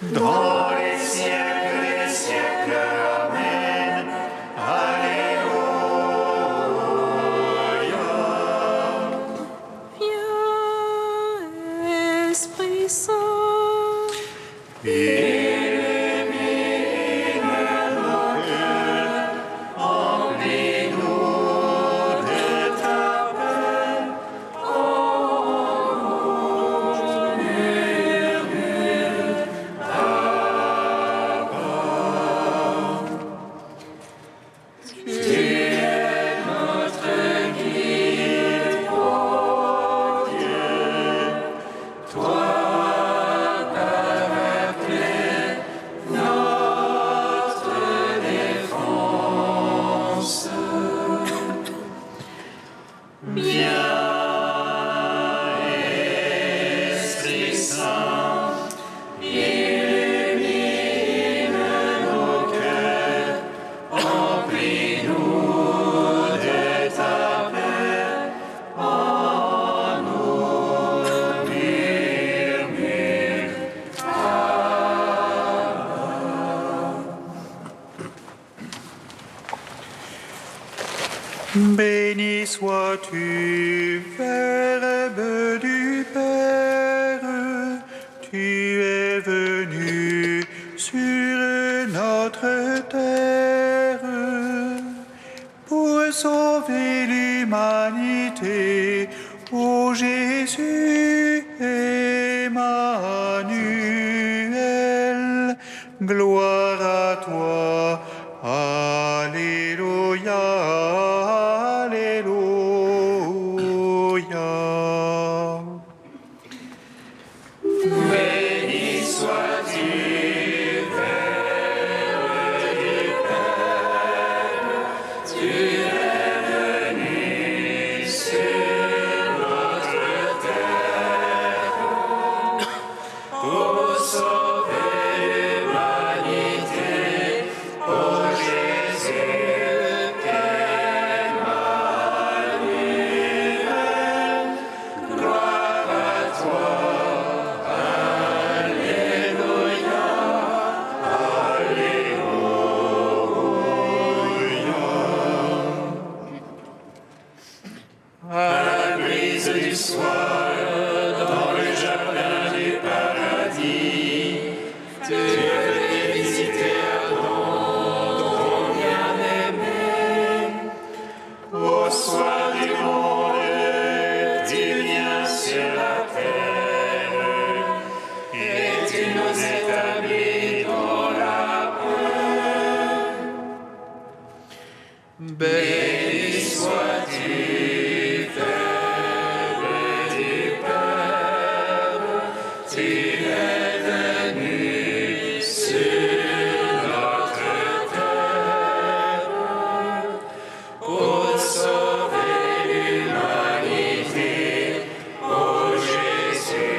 dans les siècles des siècles. Amen. Alléluia. Viens, Esprit Saint, Illumine nos cœurs, emplis-nous de ta paix. Esprit Saint, illumine nos cœurs, emplis-nous de ta paix. En nous murmure Béni sois-tu, Verbe du Père, tu es venu sur notre terre pour sauver l'humanité. Ô Jésus, Emmanuel, gloire à toi. Alléluia, Alléluia. Béni sois-tu, Verbe du Père, tu es venu sur notre terre pour sauver l'humanité. Ô Jésus, Emmanuel, gloire à toi. Alléluia, Alléluia. À la brise du soir, dans le jardin du paradis, tu es venu visiter Adam, ton bien-aimé. Au soir du monde, tu viens sur la terre et tu nous établis dans la paix. Béni sois-tu, Verbe du Père, tu es venu sur notre terre pour sauver l'humanité. Ô Jésus,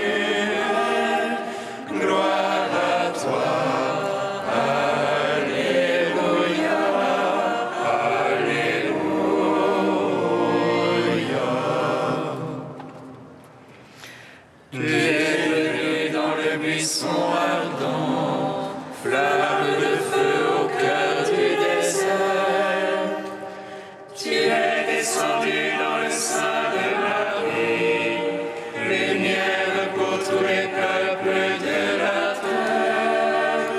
Emmanuel, gloire à toi. Alléluia, Alléluia. Tu es venu dans le buisson ardent, flamme de feu au cœur du désert. Tu es descendu dans le sein de Marie, lumière pour tous les peuples de la terre.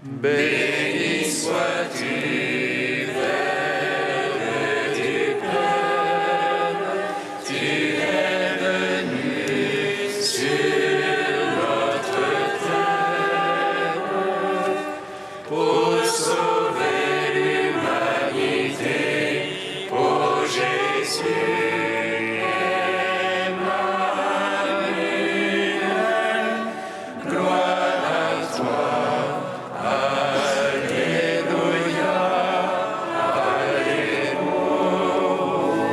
Béni sois-tu, Verbe du Père, tu es venu sur notre terre pour sauver l'humanité. Ô Jésus, Emmanuel, gloire à toi. Alléluia,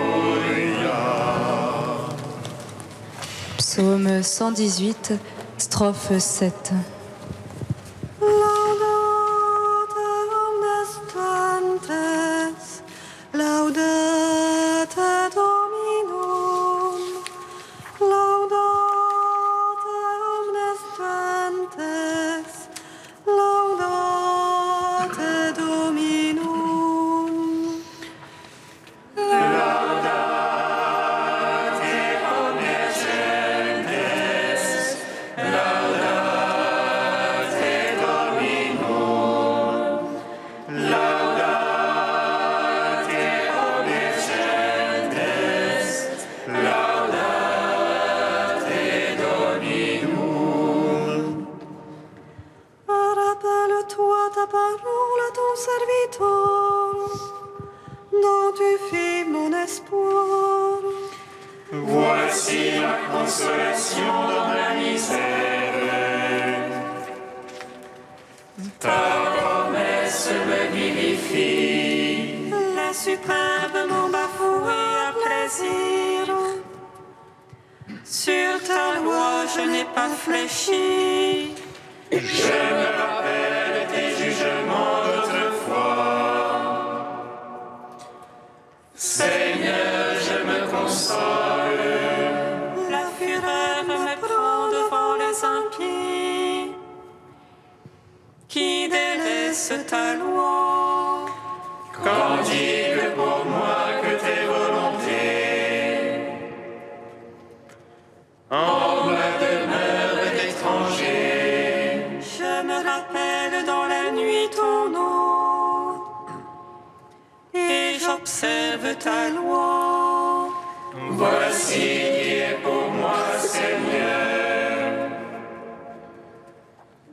Alléluia. Psaume 118, strophe 7. Laudate omnes gentes, laudate Dominum, Voici ma consolation dans la misère. Ta promesse me vivifie. Les superbes m'ont bafoué à plaisir. Sur ta loi, je n'ai pas fléchi. Je me rappelle tes jugements d'autrefois. Seigneur, je me console. La fureur me prend devant les impies qui délaissent ta loi. Qu'en dit-il pour moi que tes volontés en ma demeure d'étranger. Je me rappelle dans la nuit ton nom et j'observe ta loi. Voici qui est pour moi, Seigneur.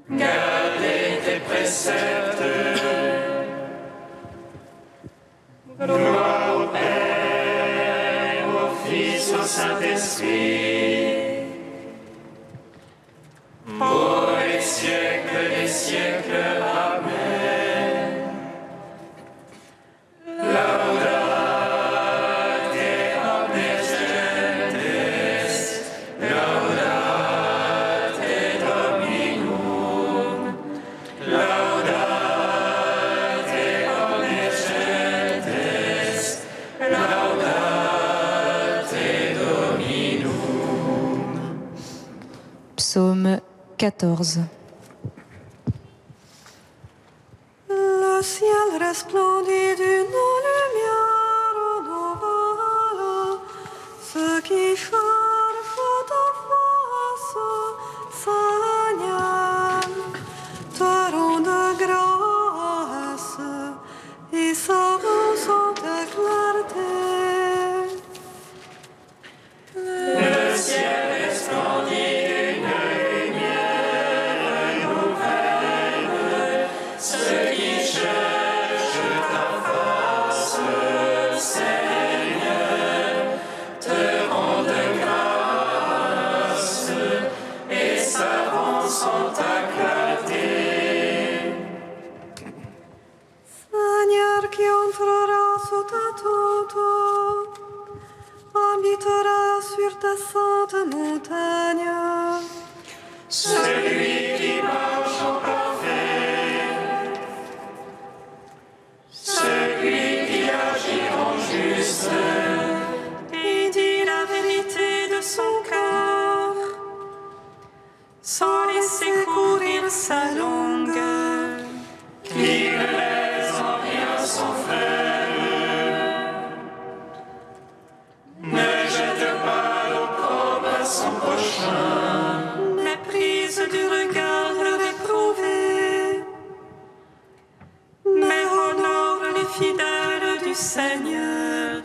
Gardez tes préceptes. Gloire au Père, au Fils, au Saint-Esprit, pour les siècles des siècles. Amen. Laudate omnes gentes, laudate Dominum, laudate omnes gentes, laudate Dominum. Psaume 14. Le ciel resplendit d'une lumière nouvelle. Ceux qui cherchent ta face, Seigneur, te rendent grâce et s'avancent ta clarté. Le ciel resplendit d'une lumière nouvelle. Ceux qui cherchent ta face, Seigneur, te rendent grâce et s'avancent en ta clarté. Seigneur, qui entrera sous ta tente, habitera sur ta sainte montagne. Celui qui marche en parfait, celui qui agit en juste, Et dit la vérité de son cœur, sans laisser courir sa langue. qui ne laisse en rien son frère, ne jette pas l'opprobre à son prochain. Méprise du regard le réprouvé, mais honore les fidèles du Seigneur.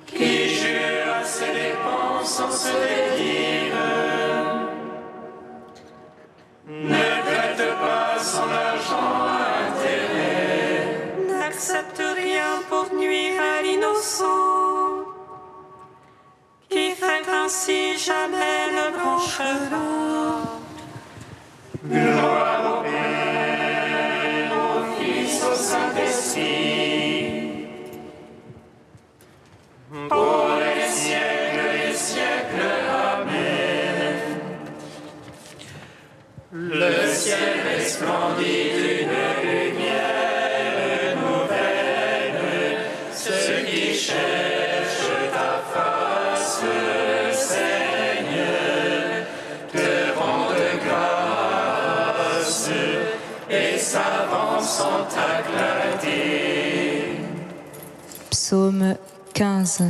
Qui jure à ses dépenses sans se dédire, ne prête pas son argent à intérêt. N'accepte rien pour nuire à l'innocent, qui fait ainsi jamais ne blanchira. Gloire au Père, au Fils, au Saint-Esprit, pour les siècles des siècles. Amen. Le ciel resplendit d'une lumière nouvelle. Ceux qui cherchent ta face, Seigneur, te rendent grâce et s'avancent en ta clarté. Psaume 15.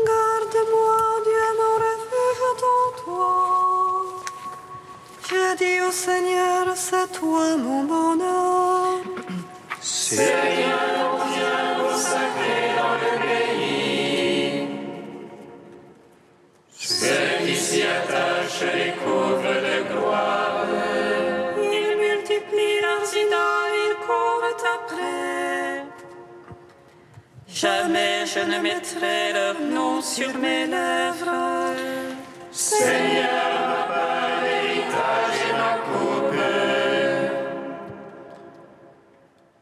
Garde-moi, Dieu, mon refuge en toi. Je dis au Seigneur, c'est toi mon bonheur. Seigneur, viens consacrer dans le pays. Ceux qui s'y attachent les couvrent de gloire. Il multiplie leurs idoles, ils courent après. Jamais je ne mettrai leur nom sur mes lèvres. Seigneur, ma part d'héritage et ma coupe.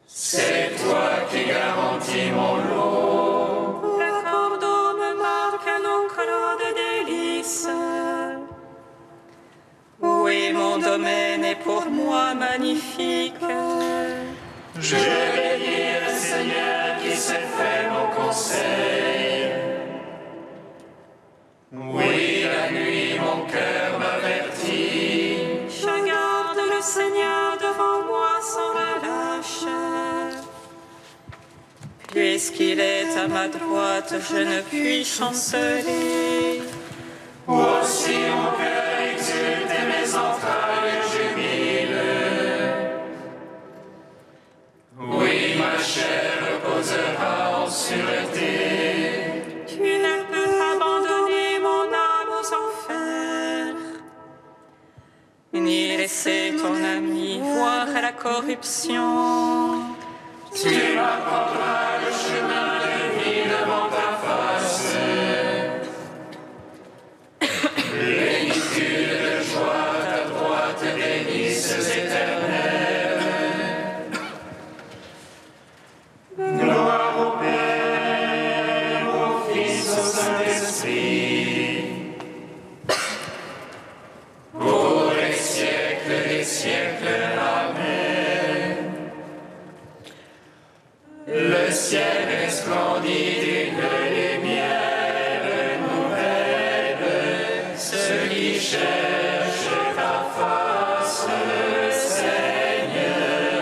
C'est toi qui garantis mon lot. Le cordeau me marque un enclos de délices. Oui, mon domaine est pour moi magnifique. Je vais dire au Seigneur qui s'est fait mon conseil. Oui, la nuit, mon cœur m'avertit. Je garde le Seigneur devant moi sans relâche. Puisqu'il est à ma droite, je ne puis chanceler. Aussi mon cœur exulte et mes entrailles jubilent. Oui, ma chair reposera en sûreté. Tu ne peux abandonner mon âme aux enfers, ni laisser ton ami voir la corruption. Tu m'apprendras le chemin de vie devant ta face. Plénitude de joie, ta droite délices éternelles. Gloire au Père, au Fils, au Saint-Esprit, pour les siècles des siècles. Amen. Le ciel resplendit d'une lumière nouvelle. Ceux qui cherchent ta face, Seigneur,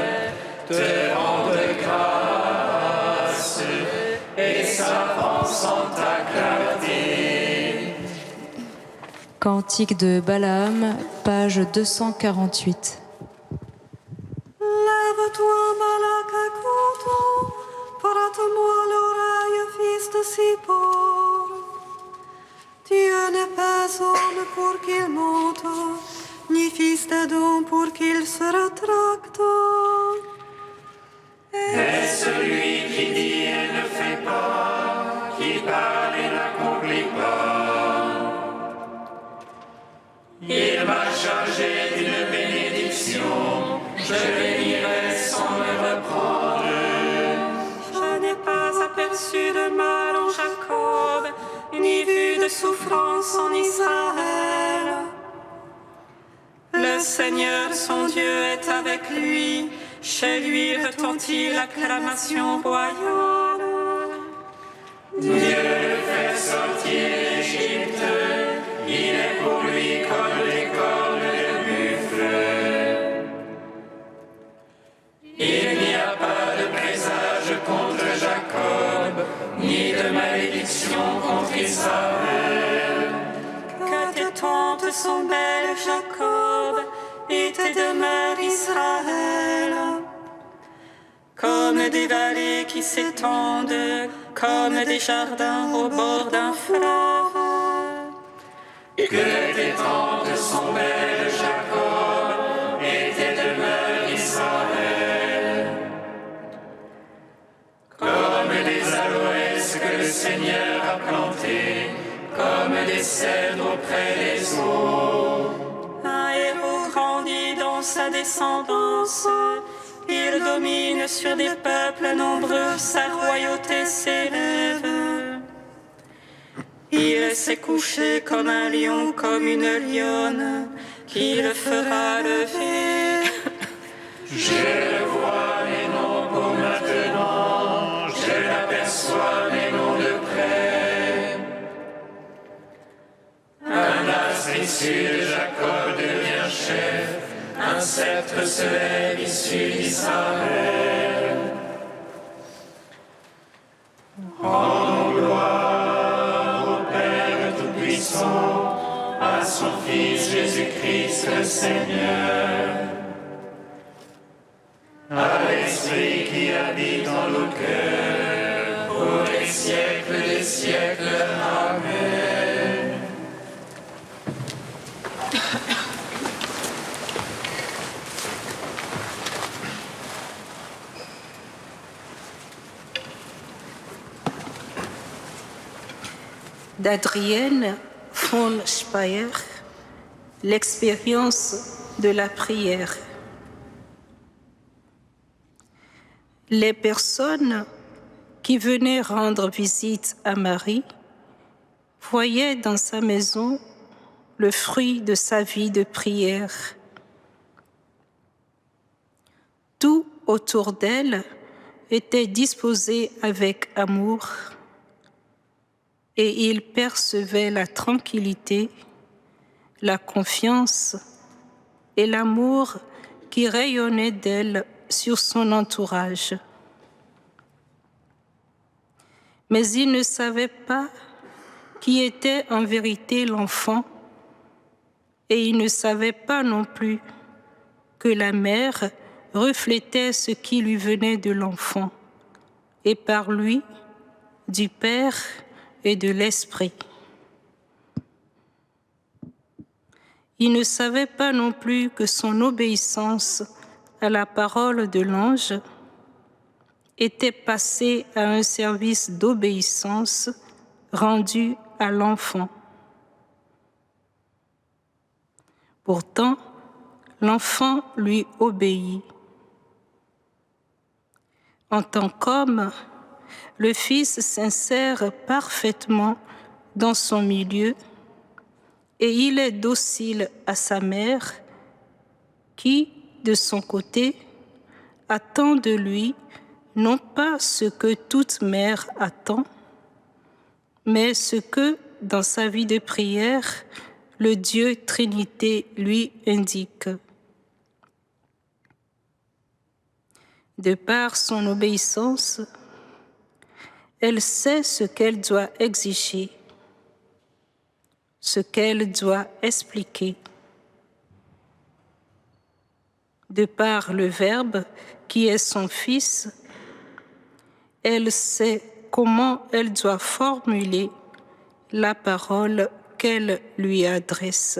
te rendent grâce et s'avancent en ta clarté. Cantique de Balaam, page 248. Lève-toi, Balak, écoute, prête-moi l'oreille, fils de Sippor. Dieu n'est pas homme pour qu'il monte, ni fils d'Adam pour qu'il se rétracte. Et celui qui dit et ne fait pas, qui parle et n'accomplit pas. Il m'a chargé d'une bénédiction, je bénirai sans me reprendre. Je n'ai pas aperçu de mal en Jacob, ni vu de souffrance en Israël. Le Seigneur, son Dieu, est avec lui. Chez lui retentit l'acclamation royale. Dieu le fait sortir d'Égypte, il est pour lui comme les cornes de buffle. Il n'y a pas de présage contre Jacob, ni de malédiction contre Israël. Que tes tentes sont belles, Jacob, et tes demeures, Israël. Comme des vallées qui s'étendent, comme des jardins au bord d'un fleuve. Que tes tentes sont belles, Jacob, et tes demeures, Israël. Comme des aloès que le Seigneur a plantés, comme des cèdres auprès des eaux. Un héros grandit dans sa descendance. Il domine sur des peuples nombreux, sa royauté s'élève. Il s'est couché comme un lion, comme une lionne, qui le fera lever. Je le vois, mais non pour maintenant, je l'aperçois, mais non de près. Un astre issu de Jacob devient chef, un sceptre se lève issu d'Israël. Rendons gloire au Père Tout-Puissant, à son Fils Jésus-Christ le Seigneur, à l'Esprit qui habite en nos cœurs, pour les siècles des siècles. Amen. d'Adrienne von Speyer, l'expérience de la prière. Les personnes qui venaient rendre visite à Marie voyaient dans sa maison le fruit de sa vie de prière. Tout autour d'elle était disposé avec amour et ils percevaient la tranquillité, la confiance et l'amour qui rayonnait d'elle sur son entourage. Mais ils ne savaient pas qui était en vérité l'enfant et ils ne savaient pas non plus que la mère reflétait ce qui lui venait de l'enfant et par lui, du Père et de l'Esprit. Il ne savait pas non plus que son obéissance à la parole de l'ange était passée à un service d'obéissance rendu à l'enfant. Pourtant, l'enfant lui obéit. En tant qu'homme, le Fils s'insère parfaitement dans son milieu et il est docile à sa mère qui, de son côté, attend de lui non pas ce que toute mère attend, mais ce que, dans sa vie de prière, le Dieu Trinité lui indique. De par son obéissance, elle sait ce qu'elle doit exiger, ce qu'elle doit expliquer. De par le Verbe qui est son Fils, elle sait comment elle doit formuler la parole qu'elle lui adresse.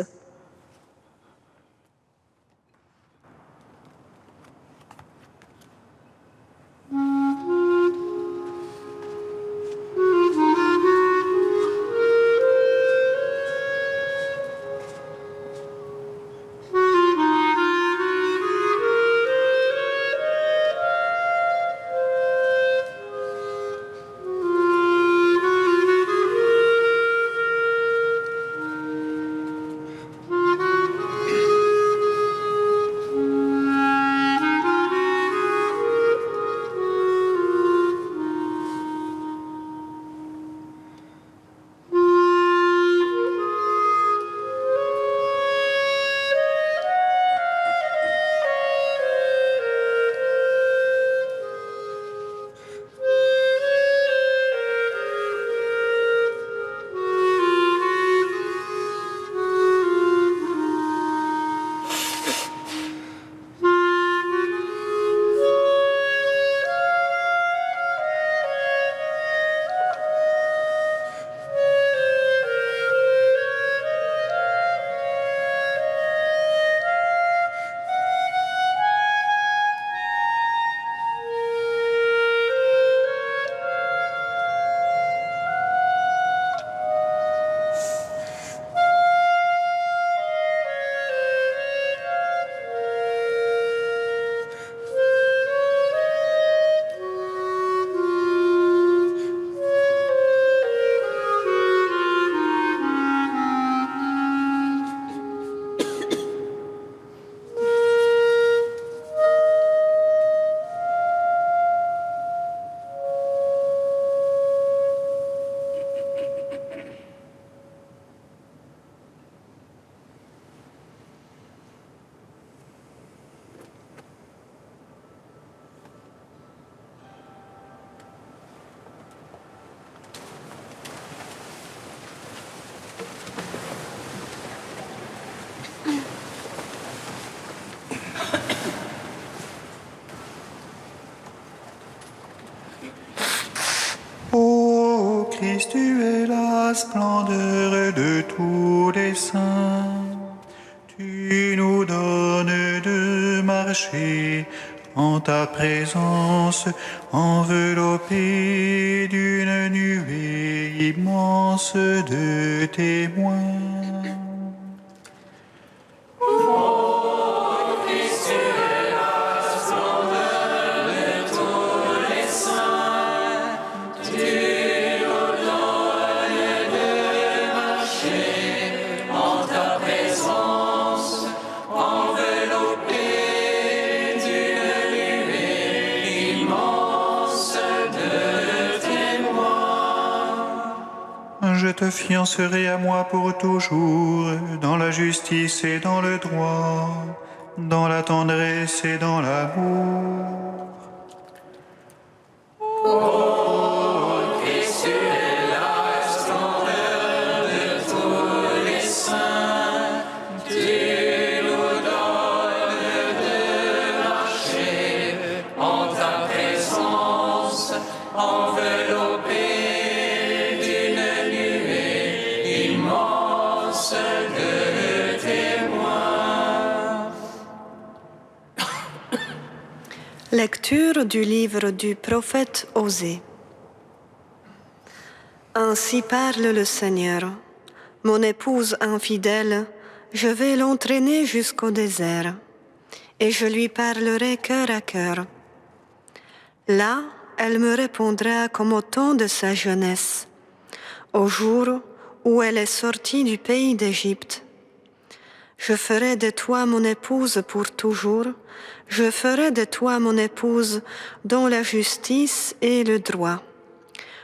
Christ, tu es la splendeur de tous les saints. Tu nous donnes de marcher en ta présence, enveloppé d'une nuée immense de témoins. Je te fiancerai à moi pour toujours, dans la justice et dans le droit, dans la tendresse et dans l'amour. Lecture du livre du prophète Osée. Ainsi parle le Seigneur. Mon épouse infidèle, je vais l'entraîner jusqu'au désert, et je lui parlerai cœur à cœur. Là, elle me répondra comme au temps de sa jeunesse, au jour où elle est sortie du pays d'Égypte. Je ferai de toi mon épouse pour toujours, je ferai de toi mon épouse dans la justice et le droit,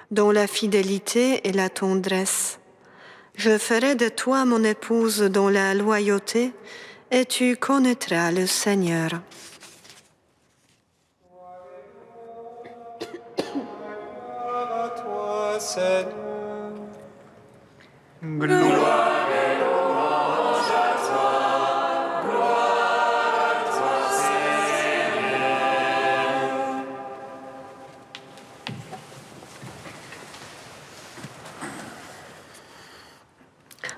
dans la fidélité et la tendresse. Je ferai de toi mon épouse dans la loyauté, et tu connaîtras le Seigneur. Gloire à toi, Seigneur. Gloire et louange à toi. Gloire à toi, Seigneur.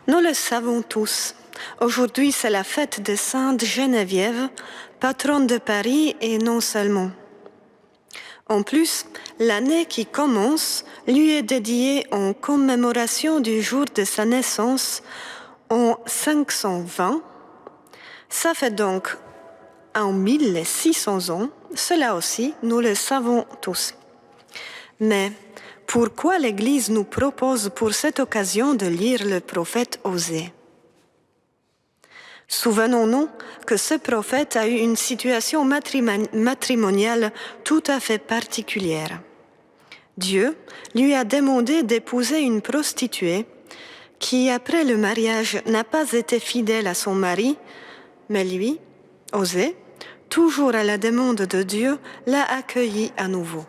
Nous le savons tous. Aujourd'hui, c'est la fête de Sainte Geneviève, patronne de Paris et non seulement. En plus, l'année qui commence lui est dédiée en commémoration du jour de sa naissance en 520. Ça fait donc en 1600 ans, cela aussi, nous le savons tous. Mais pourquoi l'Église nous propose pour cette occasion de lire le prophète Osée ? Souvenons-nous que ce prophète a eu une situation matrimoniale tout à fait particulière. Dieu lui a demandé d'épouser une prostituée qui, après le mariage, n'a pas été fidèle à son mari, mais lui, Osée, toujours à la demande de Dieu, l'a accueilli à nouveau.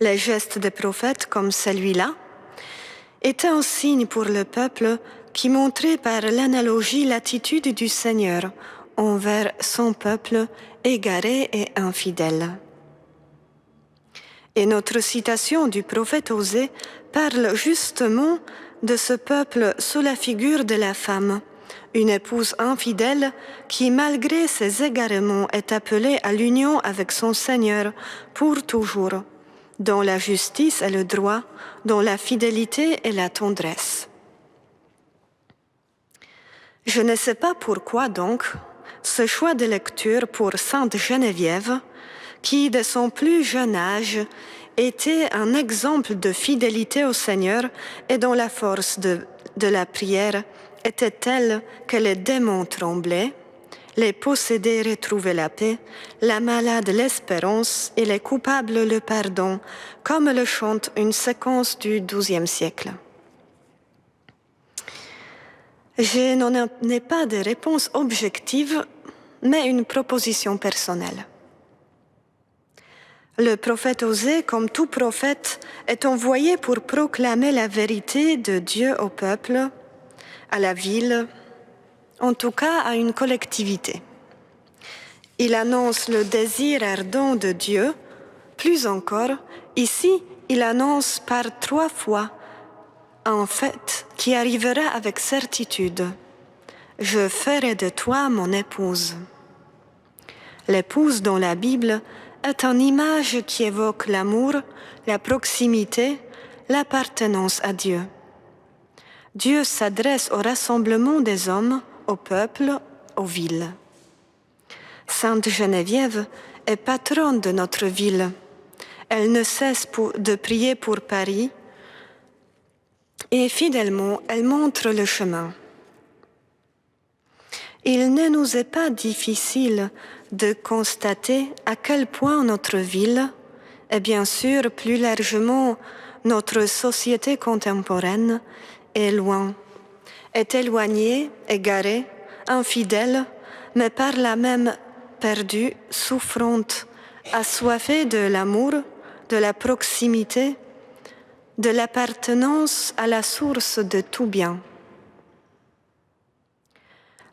Les gestes des prophètes comme celui-là étaient un signe pour le peuple qui montrait par l'analogie l'attitude du Seigneur envers son peuple égaré et infidèle. Et notre citation du prophète Osée parle justement de ce peuple sous la figure de la femme, une épouse infidèle qui, malgré ses égarements, est appelée à l'union avec son Seigneur pour toujours, dans la justice et le droit, dans la fidélité et la tendresse. Je ne sais pas pourquoi donc ce choix de lecture pour Sainte Geneviève, qui de son plus jeune âge était un exemple de fidélité au Seigneur et dont la force de la prière était telle que les démons tremblaient, les possédés retrouvaient la paix, la malade l'espérance et les coupables le pardon, comme le chante une séquence du XIIe siècle. Je n'en ai pas de réponse objective, mais une proposition personnelle. Le prophète Osée, comme tout prophète, est envoyé pour proclamer la vérité de Dieu au peuple, à la ville, en tout cas à une collectivité. Il annonce le désir ardent de Dieu. Plus encore, ici, il annonce par 3 fois un fait qui arrivera avec certitude. Je ferai de toi mon épouse. L'épouse dans la Bible est une image qui évoque l'amour, la proximité, l'appartenance à Dieu. Dieu s'adresse au rassemblement des hommes, au peuple, aux villes. Sainte Geneviève est patronne de notre ville. Elle ne cesse de prier pour Paris et fidèlement, elle montre le chemin. Il ne nous est pas difficile de constater à quel point notre ville, et bien sûr plus largement notre société contemporaine, est loin, est éloignée, égarée, infidèle, mais par là même perdue, souffrante, assoiffée de l'amour, de la proximité, de l'appartenance à la source de tout bien.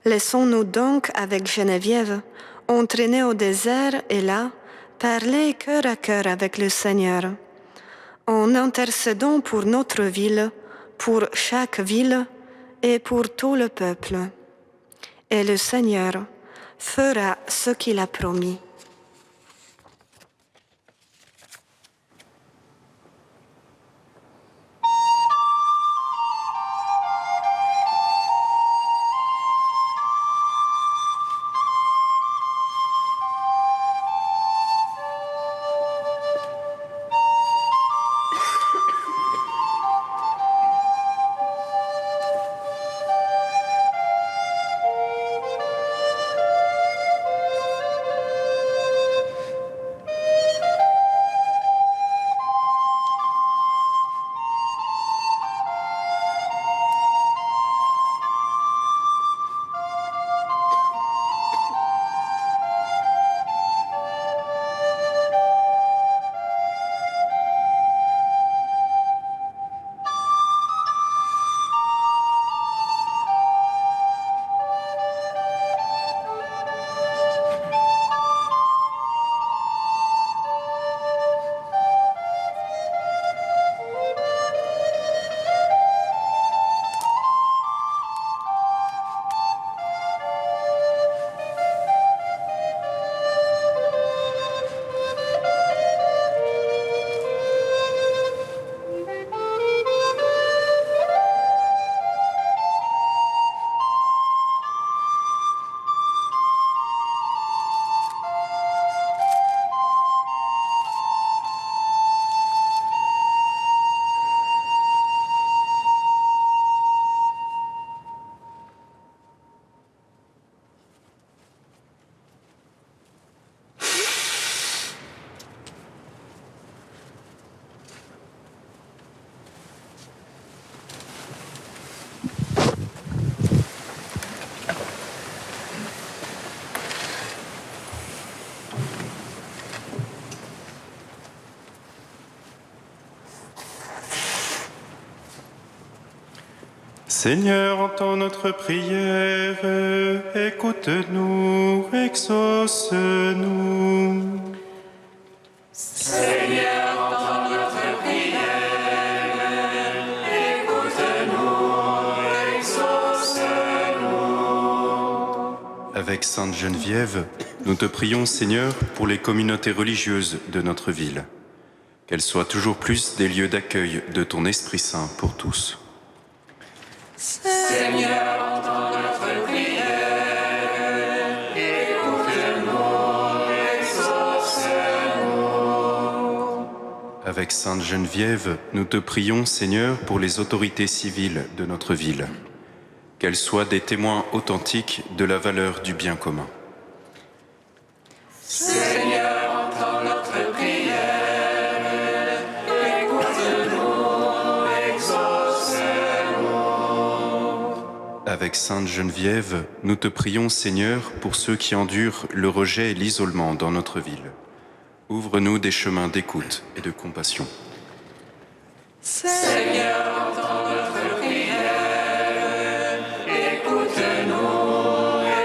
Laissons-nous donc, avec Geneviève, entraîner au désert et là, parler cœur à cœur avec le Seigneur, en intercédant pour notre ville, pour chaque ville et pour tout le peuple. Et le Seigneur fera ce qu'il a promis. Seigneur, entends notre prière, écoute-nous, exauce-nous. Seigneur, entends notre prière, écoute-nous, exauce-nous. Avec Sainte Geneviève, nous te prions, Seigneur, pour les communautés religieuses de notre ville, qu'elles soient toujours plus des lieux d'accueil de ton Esprit Saint pour tous. Seigneur, entends notre prière, écoute-nous, exauce-nous. Avec Sainte Geneviève, nous te prions, Seigneur, pour les autorités civiles de notre ville, qu'elles soient des témoins authentiques de la valeur du bien commun. Seigneur, entends notre prière, écoute-nous, exauce-nous. Avec Sainte Geneviève, nous te prions, Seigneur, pour ceux qui endurent le rejet et l'isolement dans notre ville. Ouvre-nous des chemins d'écoute et de compassion. Seigneur, entends notre prière, écoute-nous,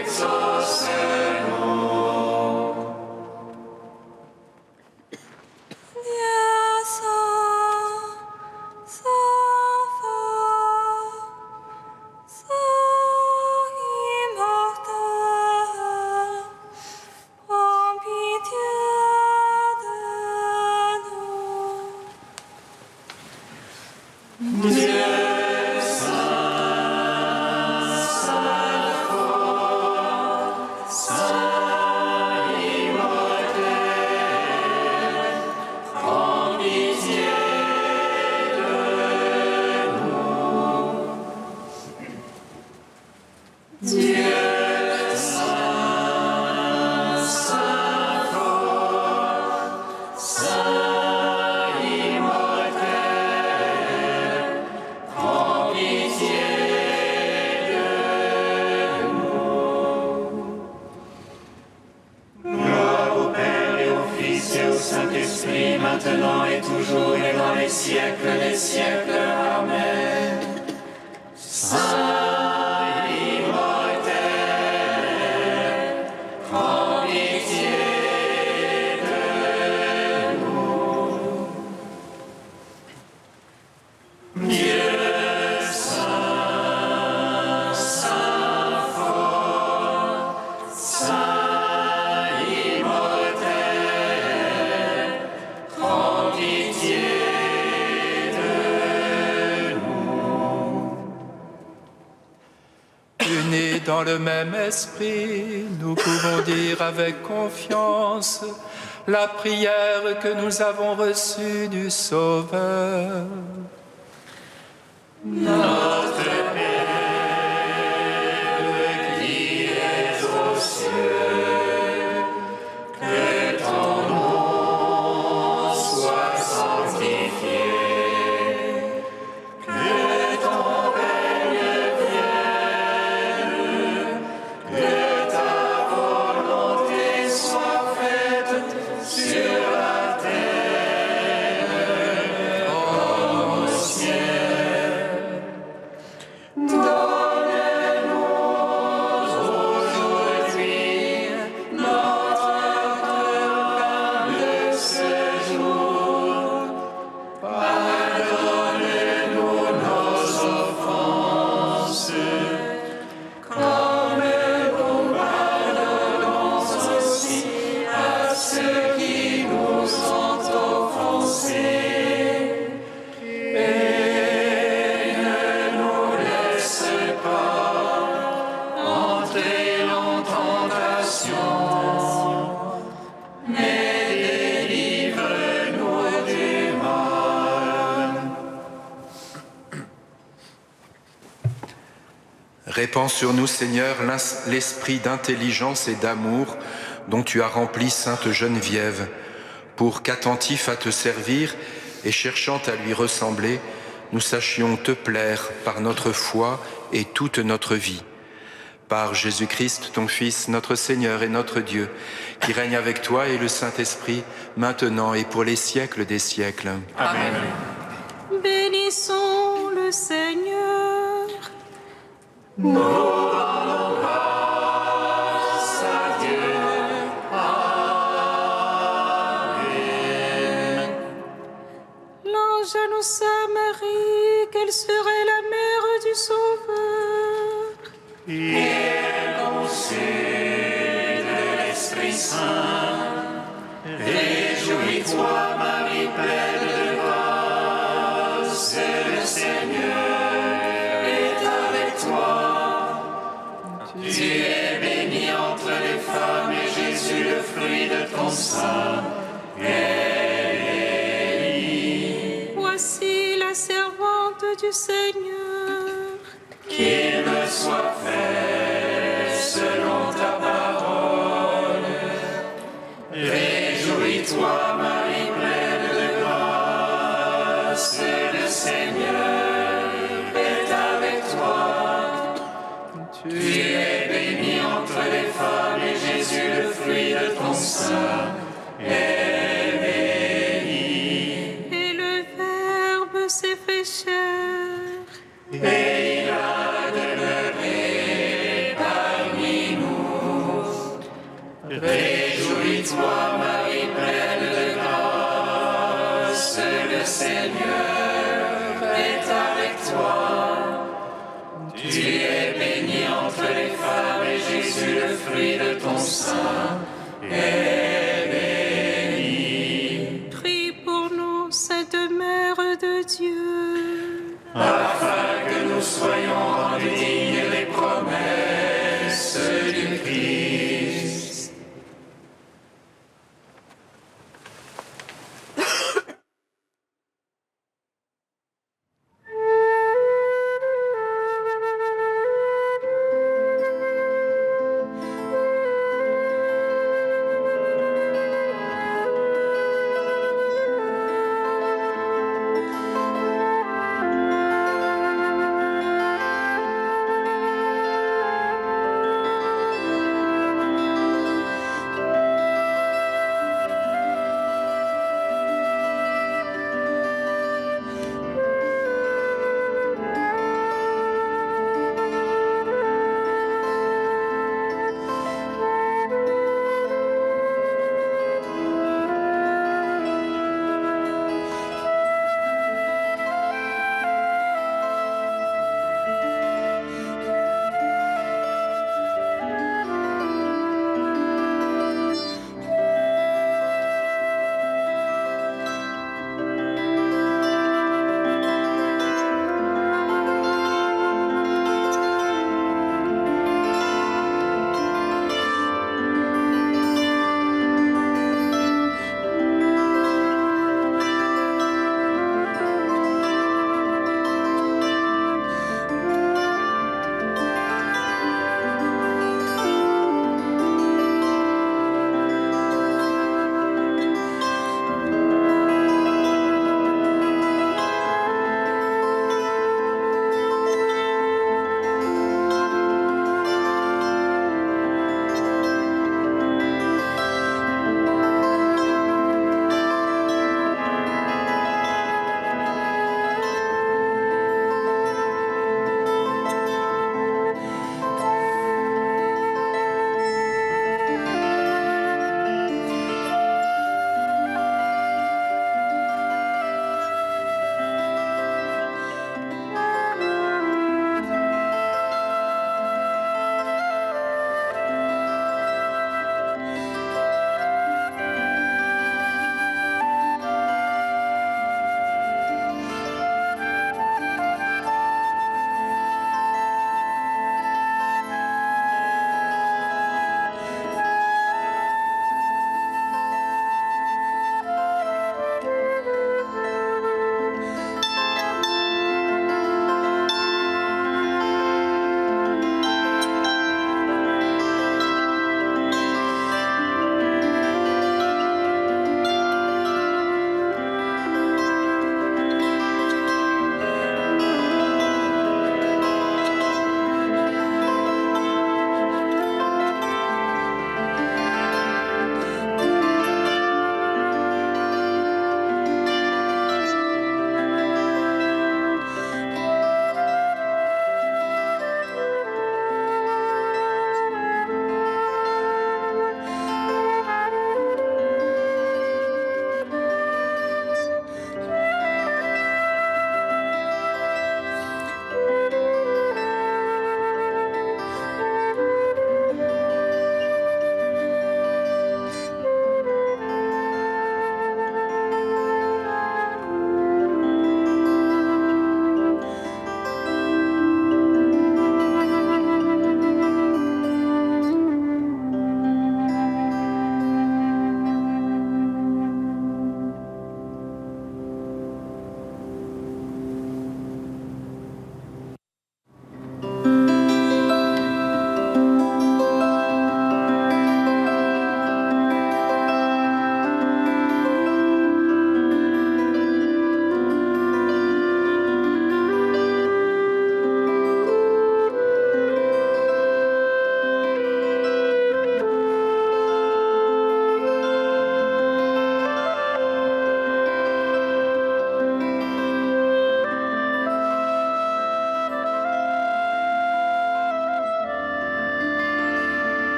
exauce-nous. Dieu saint, sauveur, saint immortel, Saint-Esprit, maintenant et toujours et dans les siècles des siècles. Amen. Saint immortel, prends pitié de nous. Dieu saint, saint fort, saint immortel, prends pitié de nous. Unis dans le même esprit, nous pouvons dire avec confiance la prière que nous avons reçue du Sauveur. Notre Père qui es aux cieux, que ton nom soit sanctifié, que ton règne vienne, que ta volonté soit faite sur la terre comme au ciel. Donne-nous aujourd'hui notre pain de ce jour. Pardonne-nous nos offenses, comme nous pardonnons aussi à ceux qui nous ont offensés. Et ne nous laisse pas entrer en tentation, mais délivre-nous du mal. Répands sur nous, Seigneur, l'esprit d'intelligence et d'amour dont tu as rempli Sainte Geneviève, pour qu'attentifs à te servir et cherchant à lui ressembler, nous sachions te plaire par notre foi et toute notre vie. Par Jésus-Christ, ton Fils, notre Seigneur et notre Dieu, qui règne avec toi et le Saint-Esprit, maintenant et pour les siècles des siècles. Amen. Bénissons le Seigneur. Nous rendons grâce à Dieu. Amen. L'ange annonça à Marie qu'elle serait la mère du Sauveur. Et elle conçue de l'Esprit Saint. Réjouis-toi, Marie, pleine de grâce, le Seigneur est avec toi. Tu es bénie entre les femmes et Jésus, le fruit de ton sein, est béni. Voici la servante du Seigneur. Qu'il me soit fait selon ta parole. Réjouis-toi, Marie, pleine de grâce, le Seigneur est avec toi. Tu es bénie entre les femmes et Jésus, le fruit de ton sein, est béni. Et le Verbe s'est fait chair. Et il a demeuré parmi nous. Réjouis-toi, Marie, pleine de grâce, le Seigneur est avec toi. Tu es bénie entre les femmes et Jésus, le fruit de ton sein, est béni. Prie pour nous, Sainte Mère de Dieu. afin que nous soyons rendus dignes